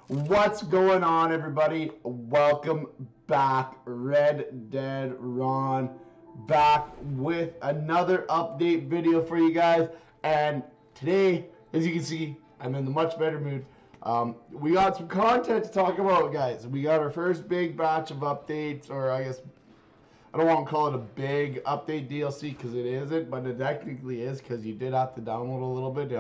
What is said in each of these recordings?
What's going on, everybody? Welcome back. Red Dead Ron back with another update video for you guys. And today, as you can see, I'm in the much better mood. We got some content to talk about, guys. We got our first big batch of updates, or I guess I don't want to call it a big update DLC because it isn't, but it technically is because you did have to download a little bit.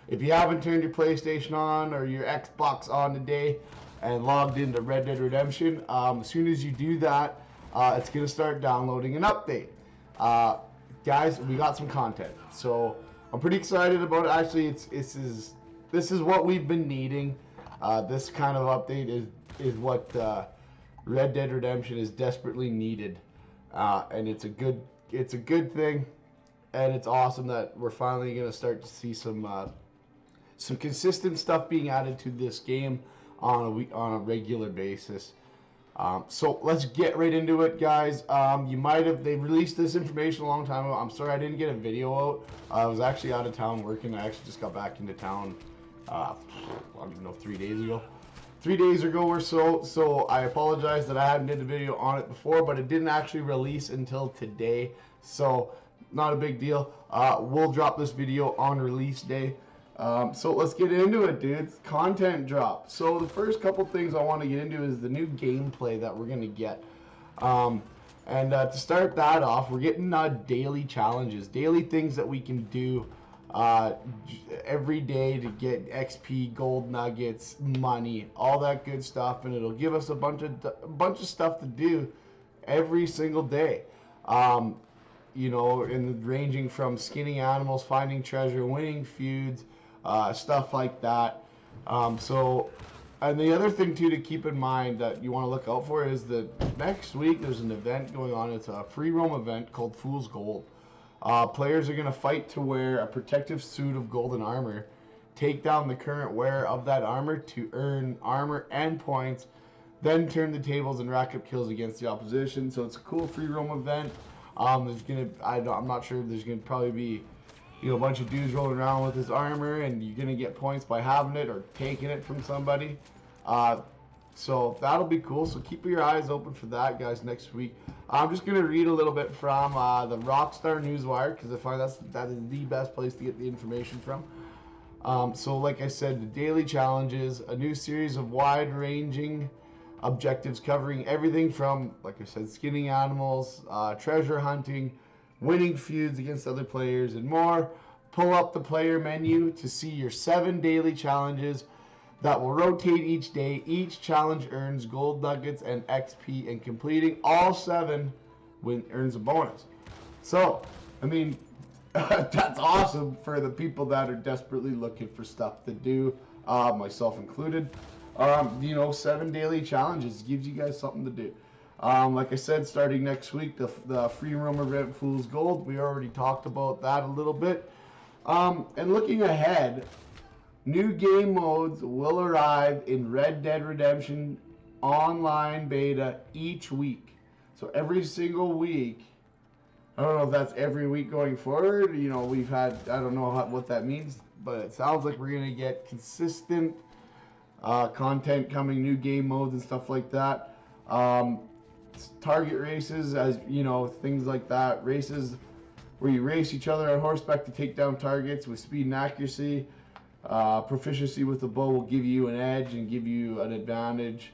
If you haven't turned your PlayStation on or your Xbox on today and logged into Red Dead Redemption, as soon as you do that, it's going to start downloading an update. Guys, we got some content, so I'm pretty excited about it. Actually, this is what we've been needing. This kind of update is what Red Dead Redemption is desperately needed. And it's a good thing, and it's awesome that we're finally going to start to see some consistent stuff being added to this game on a regular basis. So let's get right into it, guys. They released this information a long time ago. I'm sorry I didn't get a video out. I was actually out of town working. I actually just got back into town, I don't even know, 3 days ago. 3 days ago or so I apologize that I hadn't did a video on it before, but it didn't actually release until today, so not a big deal. We'll drop this video on release day. So let's get into it, dudes. Content drop. So the first couple things I want to get into is the new gameplay that we're going to get. To start that off, we're getting daily challenges, daily things that we can do every day to get XP, gold nuggets, money, all that good stuff, and it'll give us a bunch of stuff to do every single day. Ranging from skinning animals, finding treasure, winning feuds, stuff like that. And the other thing too to keep in mind that you want to look out for is that next week there's an event going on. It's a free roam event called Fool's Gold. Players are going to fight to wear a protective suit of golden armor, take down the current wearer of that armor to earn armor and points, then turn the tables and rack up kills against the opposition. So it's a cool free roam event. I'm not sure, there's going to probably be a bunch of dudes rolling around with his armor, and you're going to get points by having it or taking it from somebody. So that'll be cool. So keep your eyes open for that, guys, next week. I'm just going to read a little bit from the Rockstar Newswire because I find that is the best place to get the information from. So like I said, the daily challenges, a new series of wide-ranging objectives covering everything from, like I said, skinning animals, treasure hunting, winning feuds against other players, and more. Pull up the player menu to see your 7 daily challenges that will rotate each day. Each challenge earns gold nuggets and XP, and completing all 7 earns a bonus. So, I mean, that's awesome for the people that are desperately looking for stuff to do, myself included. 7 daily challenges gives you guys something to do. Like I said, starting next week, the free roam event Fool's Gold. We already talked about that a little bit. And looking ahead, new game modes will arrive in Red Dead Redemption online beta each week. So every single week, I don't know if that's every week going forward. We've had, I don't know what that means, but it sounds like we're going to get consistent content coming, new game modes and stuff like that. Target races, as things like that. Races where you race each other on horseback to take down targets with speed and accuracy. Proficiency with the bow will give you an edge and give you an advantage.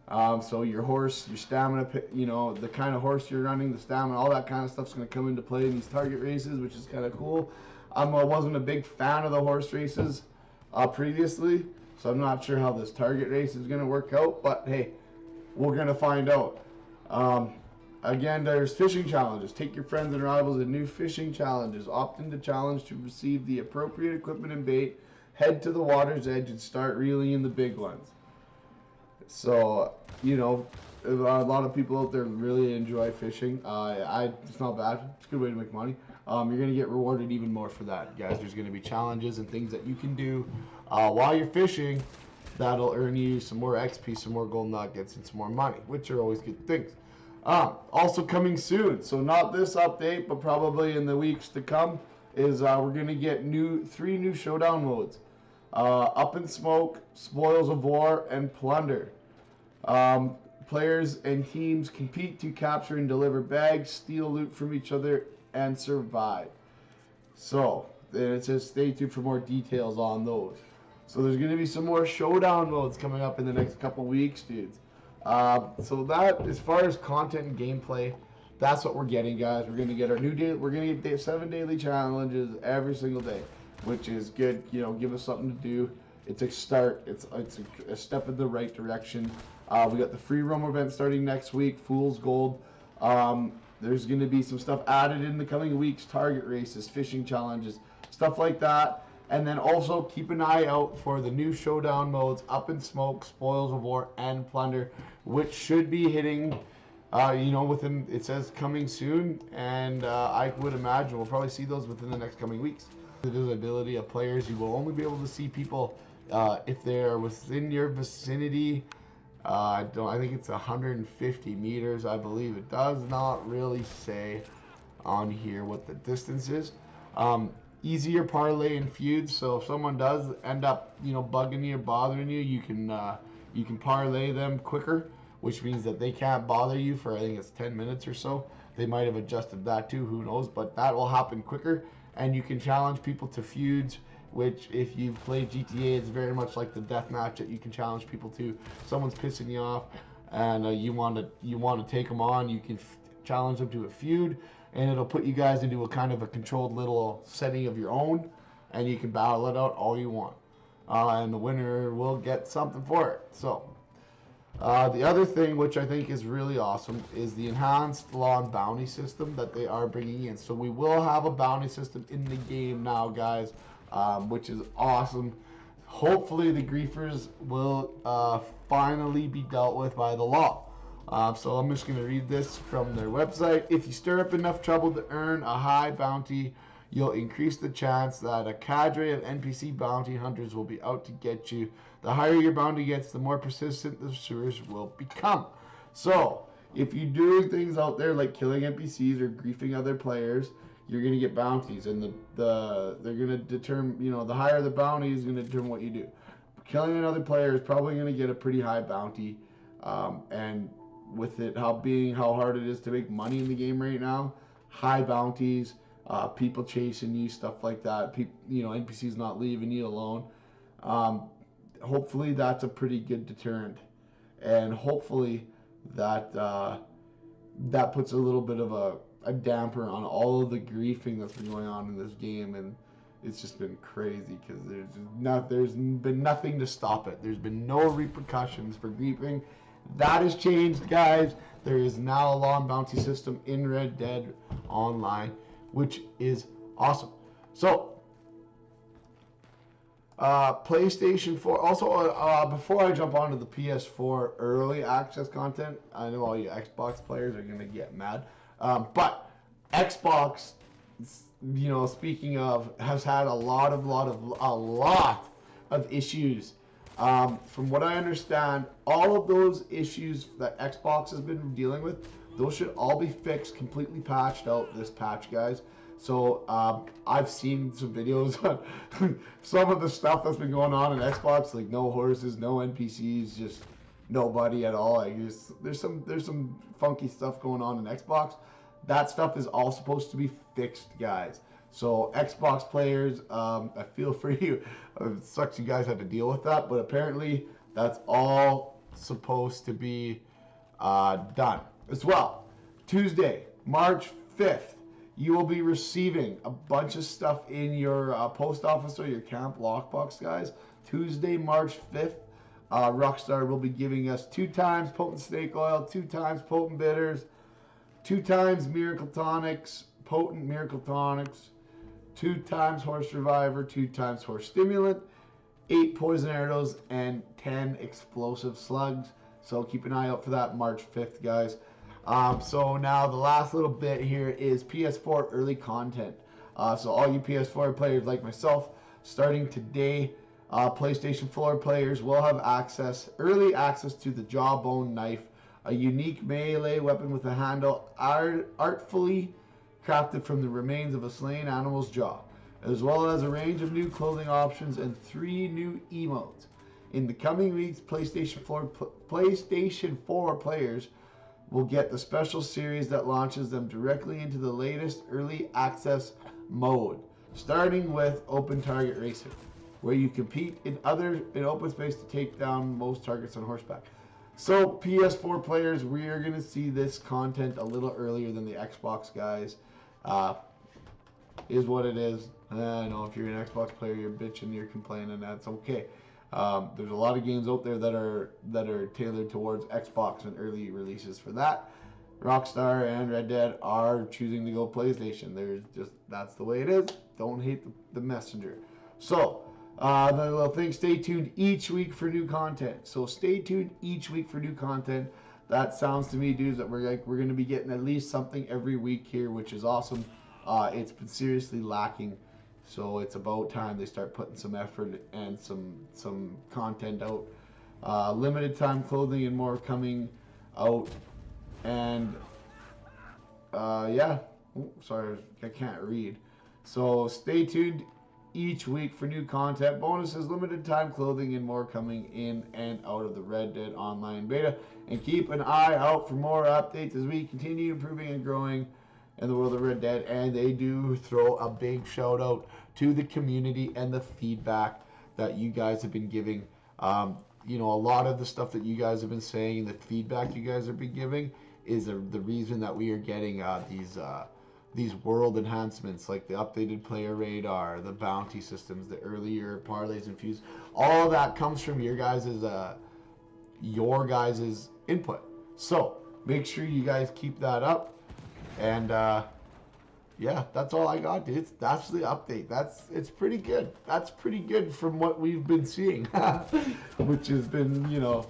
So your horse, your stamina, the kind of horse you're running, the stamina, all that kind of stuff's going to come into play in these target races, which is kind of cool. I wasn't a big fan of the horse races previously, so I'm not sure how this target race is going to work out, but hey, we're going to find out. Again, there's fishing challenges. Take your friends and rivals in new fishing challenges. Opt into challenge to receive the appropriate equipment and bait. Head to the water's edge and start reeling in the big ones. So, a lot of people out there really enjoy fishing. It's not bad. It's a good way to make money. You're going to get rewarded even more for that, guys. There's going to be challenges and things that you can do while you're fishing that'll earn you some more XP, some more gold nuggets, and some more money, which are always good things. Also coming soon, so not this update, but probably in the weeks to come, is we're going to get 3 new showdown modes. Up in Smoke, Spoils of War, and Plunder. Um, Players and teams compete to capture and deliver bags, steal loot from each other, and survive. So, then it says stay tuned for more details on those. So there's going to be some more showdown modes coming up in the next couple weeks, dudes. So that, as far as content and gameplay, that's what we're getting, guys. We're going to get our new day. We're going to get 7 daily challenges every single day, which is good. You know, give us something to do. It's a start. It's a step in the right direction. We got the free roam event starting next week. Fool's Gold. There's going to be some stuff added in the coming weeks. Target races, fishing challenges, stuff like that. And then also keep an eye out for the new showdown modes, Up in Smoke, Spoils of War, and Plunder, which should be hitting, within, it says coming soon, and I would imagine we'll probably see those within the next coming weeks. The visibility of players, you will only be able to see people if they're within your vicinity. I think it's 150 meters, I believe. It does not really say on here what the distance is. Easier parlay and feuds, so if someone does end up bugging you or bothering you, you can parlay them quicker, which means that they can't bother you for, I think it's 10 minutes or so. They might have adjusted that too, who knows, but that will happen quicker. And you can challenge people to feuds, which if you've played GTA, it's very much like the deathmatch that you can challenge people to. Someone's pissing you off and you want to take them on, you can challenge them to a feud, and it'll put you guys into a kind of a controlled little setting of your own, and you can battle it out all you want. And the winner will get something for it. So, the other thing, which I think is really awesome, is the enhanced law and bounty system that they are bringing in. So we will have a bounty system in the game now, guys, which is awesome. Hopefully the griefers will finally be dealt with by the law. So I'm just going to read this from their website. If you stir up enough trouble to earn a high bounty, you'll increase the chance that a cadre of NPC bounty hunters will be out to get you. The higher your bounty gets, the more persistent the pursuers will become. So, if you do things out there like killing NPCs or griefing other players, you're going to get bounties, and they're going to determine, the higher the bounty is going to determine what you do. Killing another player is probably going to get a pretty high bounty, and with it how hard it is to make money in the game right now, high bounties, people chasing you, stuff like that, NPCs not leaving you alone. Hopefully that's a pretty good deterrent, and hopefully that puts a little bit of a damper on all of the griefing that's been going on in this game, and it's just been crazy because there's been nothing to stop it. There's been no repercussions for griefing. That has changed, guys. There is now a law and bounty system in Red Dead Online, which is awesome. So, PlayStation 4. Also, before I jump onto the PS4 early access content, I know all you Xbox players are going to get mad. But Xbox, speaking of, has had a lot of issues. From what I understand, all of those issues that Xbox has been dealing with, those should all be fixed, completely patched out this patch, guys. So I've seen some videos on some of the stuff that's been going on in Xbox, like no horses, no NPCs, just nobody at all. There's some funky stuff going on in Xbox. That stuff is all supposed to be fixed, guys. So Xbox players, I feel for you. It sucks you guys had to deal with that, but apparently that's all supposed to be done as well. Tuesday, March 5th, you will be receiving a bunch of stuff in your post office or your camp lockbox, guys. Tuesday, March 5th, Rockstar will be giving us 2 times potent snake oil, 2 times potent bitters, 2 times miracle tonics, potent miracle tonics, 2 times horse reviver, 2 times horse stimulant, 8 poison arrows, and 10 explosive slugs. So keep an eye out for that March 5th, guys. So now the last little bit here is PS4 early content. So all you PS4 players like myself, starting today, PlayStation 4 players will have early access to the Jawbone Knife, a unique melee weapon with a handle artfully crafted from the remains of a slain animal's jaw. as well as a range of new clothing options and 3 new emotes. In the coming weeks, PlayStation 4 players will get the special series that launches them directly into the latest early access mode, starting with Open Target Racing, where you compete in open space to take down most targets on horseback. So PS4 players, we are going to see this content a little earlier than the Xbox guys. Is what it is. I know if you're an Xbox player, you're bitching, you're complaining. That's okay. There's a lot of games out there that are tailored towards Xbox and early releases for that. Rockstar and Red Dead are choosing to go PlayStation. That's the way it is. Don't hate the messenger. So another little thing. Stay tuned each week for new content. So stay tuned each week for new content. That sounds to me, dudes, that we're going to be getting at least something every week here, which is awesome. It's been seriously lacking, so it's about time they start putting some effort and some content out. Limited time clothing and more coming out, and yeah. Oh, sorry, I can't read. So stay tuned each week for new content, bonuses, limited time clothing, and more coming in and out of the Red Dead Online beta. And keep an eye out for more updates as we continue improving and growing in the world of Red Dead. And they do throw a big shout out to the community and the feedback that you guys have been giving. You know, a lot of the stuff that you guys have been saying, the feedback you guys have been giving, is the reason that we are getting these world enhancements, like the updated player radar, the bounty systems, the earlier parlays and fuse. All of that comes from your guys' input. So make sure you guys keep that up. And yeah, that's all I got, dude. That's the update. It's pretty good. That's pretty good from what we've been seeing, which has been, you know,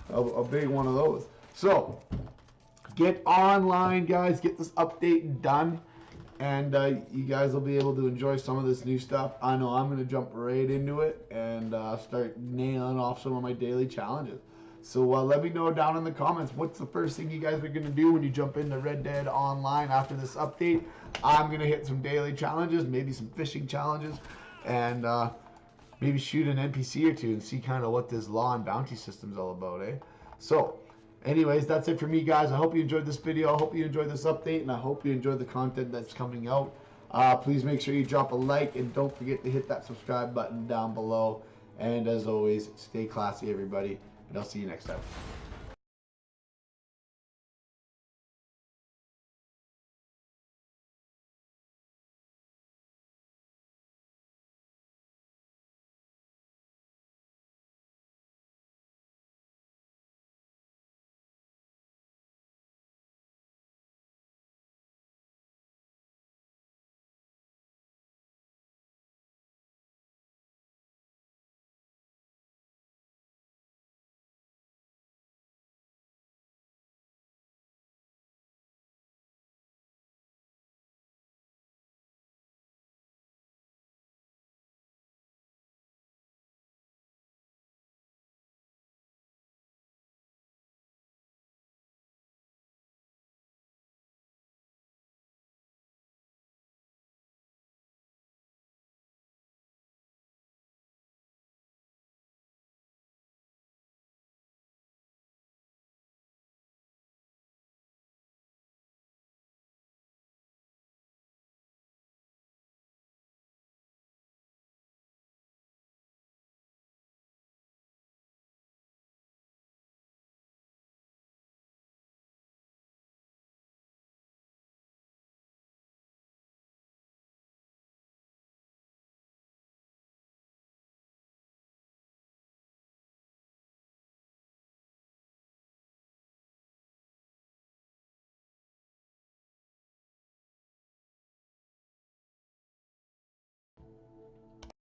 a big one of those. So get online, guys. Get this update done, and you guys will be able to enjoy some of this new stuff. I know I'm going to jump right into it and start nailing off some of my daily challenges. So let me know down in the comments, what's the first thing you guys are going to do when you jump into Red Dead Online after this update. I'm going to hit some daily challenges, maybe some fishing challenges, and maybe shoot an NPC or two and see kind of what this law and bounty system's all about, eh? So anyways, that's it for me, guys. I hope you enjoyed this video. I hope you enjoyed this update, and I hope you enjoyed the content that's coming out. Please make sure you drop a like, and don't forget to hit that subscribe button down below. And as always, stay classy, everybody. And I'll see you next time.